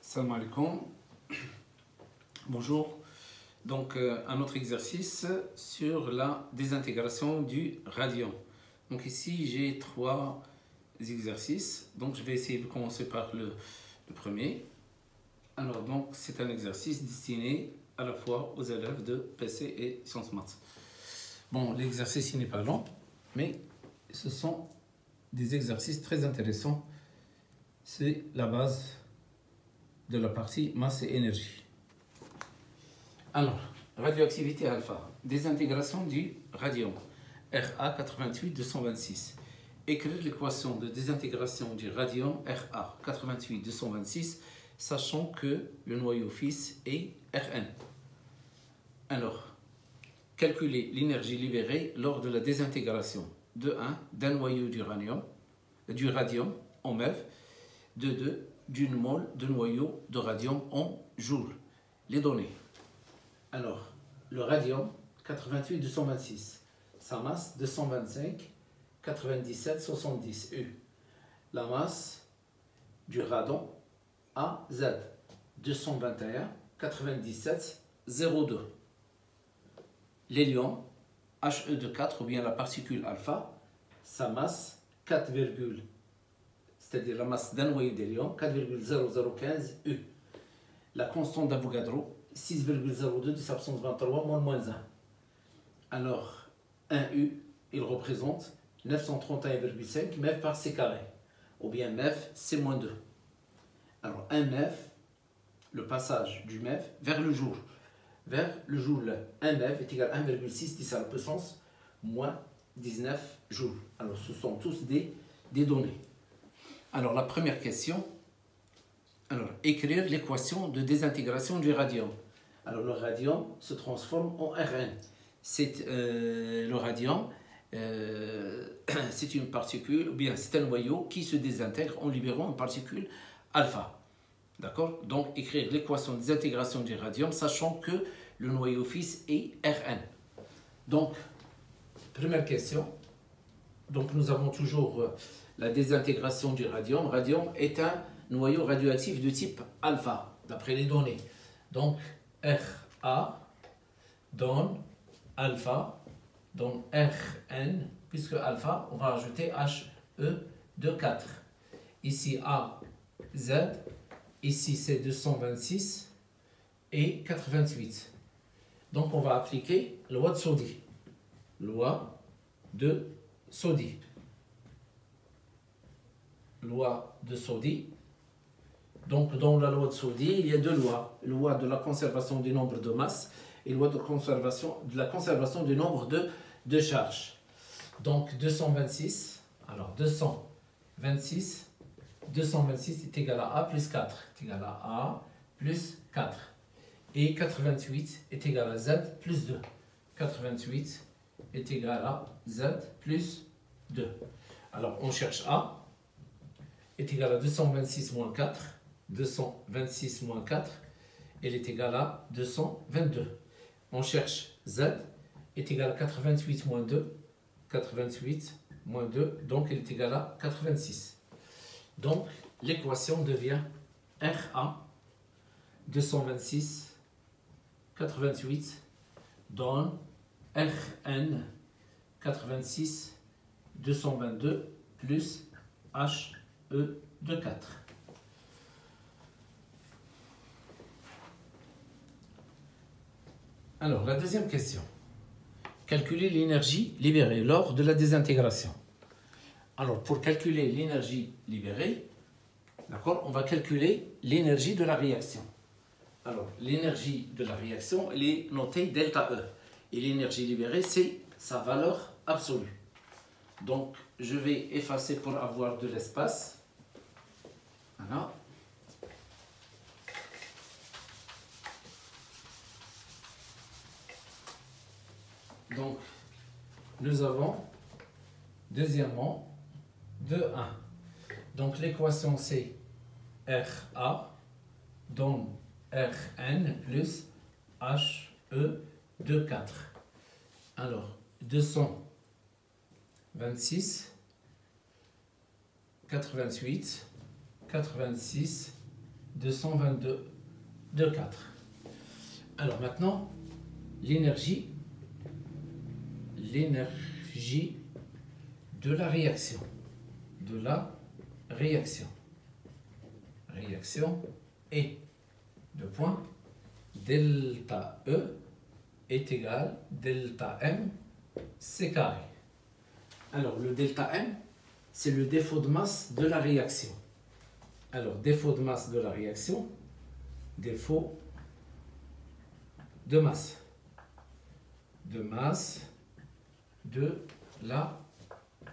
Salam alaikum. Bonjour. Donc, un autre exercice sur la désintégration du radion. Donc ici, j'ai trois exercices. Donc, je vais essayer de commencer par le premier. Alors, donc, c'est un exercice destiné à la fois aux élèves de PC et sciences maths. Bon, l'exercice, il n'est pas long, mais ce sont des exercices très intéressants. C'est la base de la partie masse et énergie. Alors, radioactivité alpha, désintégration du radium, Ra 88 226. Écrire l'équation de désintégration du radium Ra 88 226, sachant que le noyau fils est Rn. Alors, calculer l'énergie libérée lors de la désintégration de 1 d'un noyau du radium en MeV, de 2 d'une mole de noyau de radium en joules. Les données. Alors, le radium, 88 226. Sa masse, 225 97 70 U. La masse du radon, AZ, 221 97 02. L'hélium, He de 4, ou bien la particule alpha, sa masse, 4, c'est-à-dire la masse d'un noyau d'hélium, 4,0015 U. La constante d'Avogadro, 6,02 10 puissance 23 moins 1. Alors, 1 U, il représente 931,5 MeV par C carré, ou bien MeV C-2. Alors, 1 MeV, le passage du MeV vers le joule. Vers le joule, 1 MeV est égal à 1,6 10 à la puissance moins 19 joules. Alors, ce sont tous des données. Alors, la première question, écrire l'équation de désintégration du radium. Alors, le radium se transforme en Rn. Le radium, c'est une particule, ou bien c'est un noyau qui se désintègre en libérant une particule alpha. D'accord? Donc, écrire l'équation de désintégration du radium, sachant que le noyau fils est Rn. Donc, première question. Donc, nous avons toujours la désintégration du radium. Radium est un noyau radioactif de type alpha, d'après les données. Donc, Ra donne alpha, donne Rn, puisque alpha, on va rajouter He de 4. Ici A, Z, ici c'est 226 et 88. Donc, on va appliquer la loi de Soddy. Loi de Soddy. Loi de Soddy. Donc, dans la loi de Soddy, il y a deux lois. Loi de la conservation du nombre de masses et loi de la conservation du nombre de charges. Donc, 226. Alors, 226 est égal à A plus 4. Est égal à A plus 4. Et 88 est égal à Z plus 2. 88 est égal à Z plus 2. Alors, on cherche A est égal à 226 moins 4. 226 moins 4, elle est égale à 222. On cherche Z est égal à 88 moins 2. 88 moins 2, donc elle est égale à 86. Donc, l'équation devient Ra 226 88 donne Rn 86 222 plus He de 4. Alors, la deuxième question. Calculer l'énergie libérée lors de la désintégration. Alors, pour calculer l'énergie libérée, d'accord, on va calculer l'énergie de la réaction. Alors, l'énergie de la réaction, elle est notée delta E. Et l'énergie libérée, c'est sa valeur absolue. Donc, je vais effacer pour avoir de l'espace. Voilà. Donc, nous avons, deuxièmement, 2, 1. Donc, l'équation c'est Ra donne Rn plus He de 4. Alors, 226, 88, 86, 222,4. Alors maintenant, l'énergie de la réaction. Réaction est de point delta E est égal delta M C carré. Alors le delta M, c'est le défaut de masse de la réaction. Alors défaut de masse de la réaction, défaut de masse de la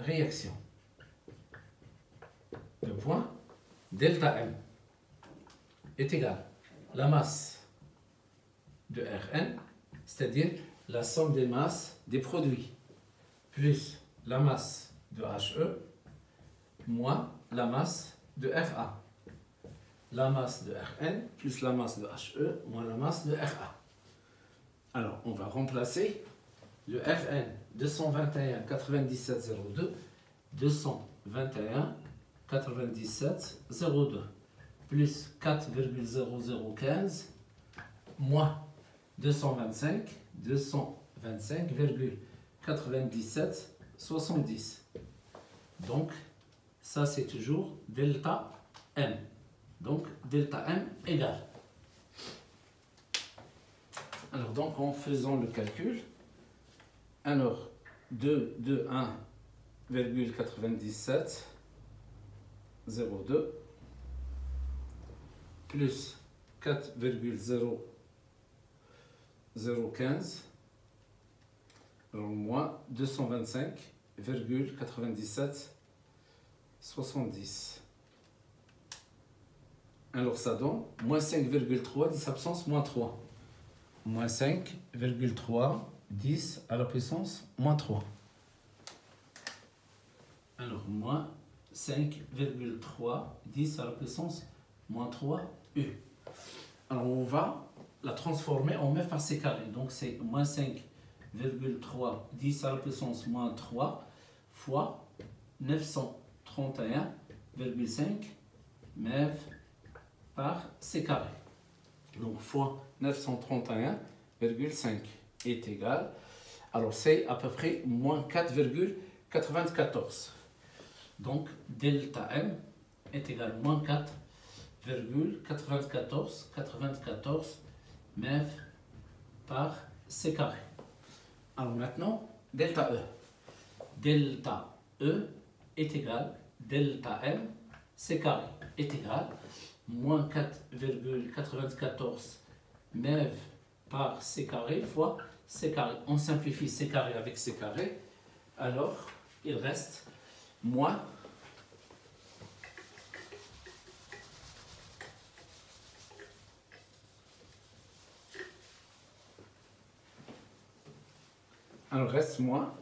réaction. Le point delta M est égal à la masse de Rn, c'est-à-dire la somme des masses des produits, plus la masse de He, moins la masse de Fa. La masse de Rn plus la masse de He moins la masse de Fa. Alors, on va remplacer le Rn 221,97,02, 221,97,02 plus 4,0015 moins 225,97,70. Donc, ça c'est toujours delta M. Donc, delta M égale. Alors, donc, en faisant le calcul, alors, 221,97,02 plus 4,0015, alors moins 225,97,70. Alors ça donne moins 5,3, 10 absence, moins 3. Moins 5,3, 10 à la puissance, moins 3. Alors moins 5,3, 10 à la puissance, moins 3, U. Alors on va la transformer en f par c carré. Donc c'est moins 5,3, 10 à la puissance, moins 3 fois 931,5 MeV par c carré. Donc fois 931,5 est égal. Alors c'est à peu près moins 4,94. Donc delta M est égal à moins 4,94 MeV par c carré. Alors maintenant, delta E. Delta E est égal delta M c carré est égal moins 4,94 MeV par c carré fois c carré. On simplifie c carré avec c carré. Alors, il reste moins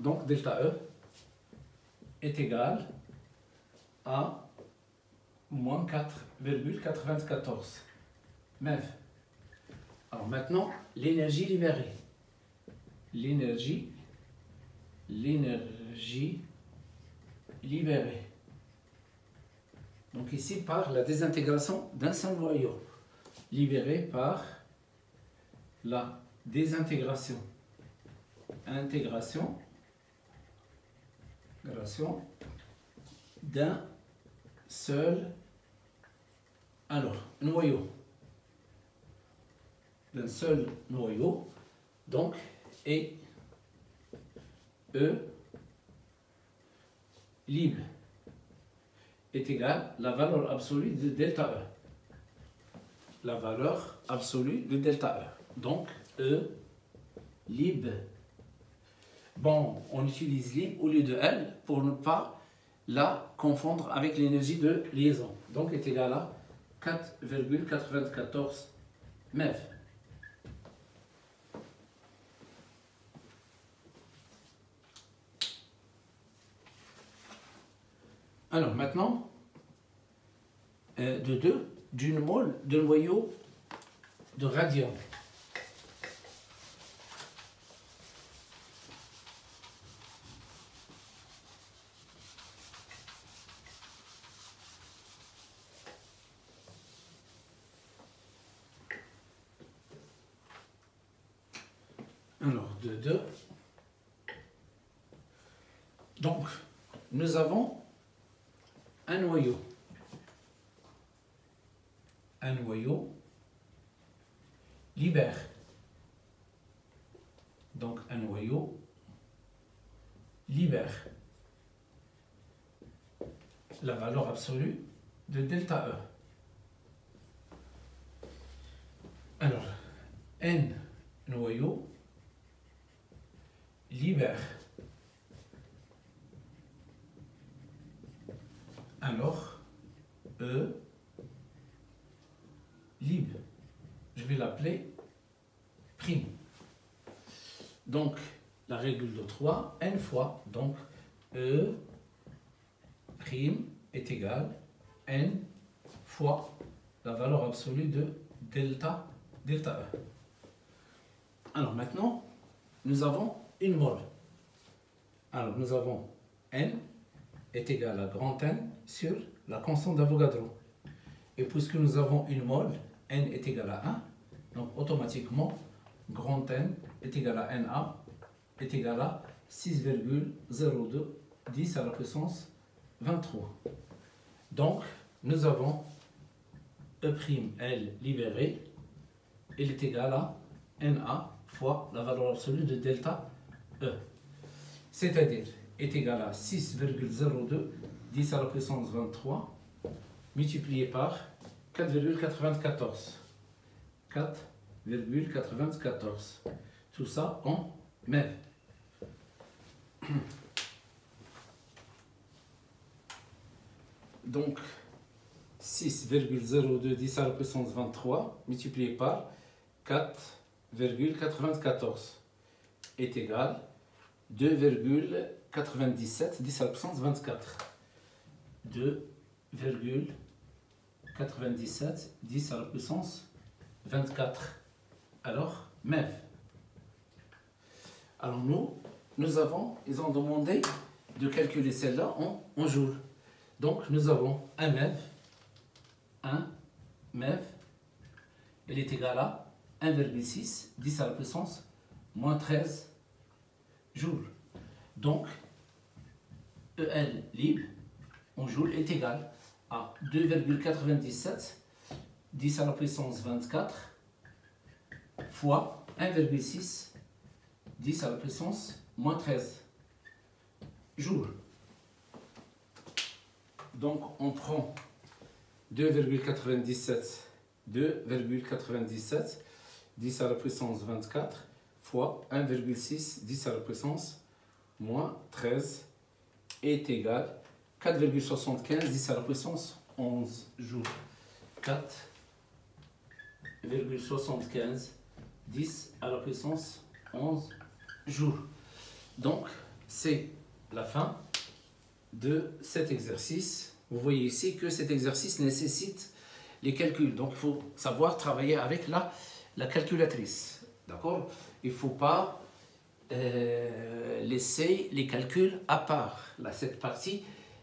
donc delta E est égal à moins 4,94 MeV. Alors maintenant, l'énergie libérée. L'énergie libérée. Donc ici, par la désintégration d'un seul noyau. Libérée par la désintégration. Intégration d'un seul noyau. D'un seul noyau. Donc, et E libre est égal à la valeur absolue de delta E. La valeur absolue de delta E. Donc, E libre. Bon, on utilise libre au lieu de L pour ne pas la confondre avec l'énergie de liaison. Donc, est égal à 4,94 MeV. Alors maintenant, d'une mole de noyau de radium. Alors, de 2. Donc, nous avons un noyau. Un noyau libère. Donc, un noyau libère la valeur absolue de delta E. Alors, N noyaux libère. Alors, E libre. Je vais l'appeler prime. Donc, la règle de 3, n fois, donc E prime est égal n fois la valeur absolue de delta E. Alors maintenant, nous avons une mole. Alors nous avons n est égal à grand N sur la constante d'Avogadro. Et puisque nous avons une mole, n est égal à 1, donc automatiquement, grand N est égal à Na est égal à 6,02 10 à la puissance 23. Donc, nous avons E'L libéré, il est égal à Na fois la valeur absolue de delta E. C'est-à-dire, est égal à 6,02 10 à la puissance 23 multiplié par 4,94. 4,94. Tout ça en mètres. Donc, 6,02 10 à la puissance 23 multiplié par 4,94 est égal à 2,97 10 à la puissance 24. 2,97 10 à la puissance 24. Alors, MEV. Alors ils ont demandé de calculer celle-là en joules. Donc, nous avons un MEV, il est égal à 1,6 10 à la puissance moins 13 joules. Donc, EL libre en joules est égal à 2,97 10 à la puissance 24 fois 1,6 10 à la puissance moins 13 joules. Donc, on prend 2,97 10 à la puissance 24 fois 1,6 10 à la puissance moins 13 est égal à 4,75 10 à la puissance 11 joules. 4,75 10 à la puissance 11 joules. Donc, c'est la fin de cet exercice. Vous voyez ici que cet exercice nécessite les calculs. Donc, il faut savoir travailler avec la calculatrice. D'accord? Il ne faut pas laisser les calculs à part. Là, cette partie,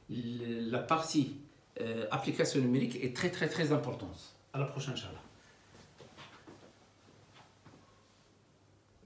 la partie application numérique est très importante. À la prochaine, Inch'Allah.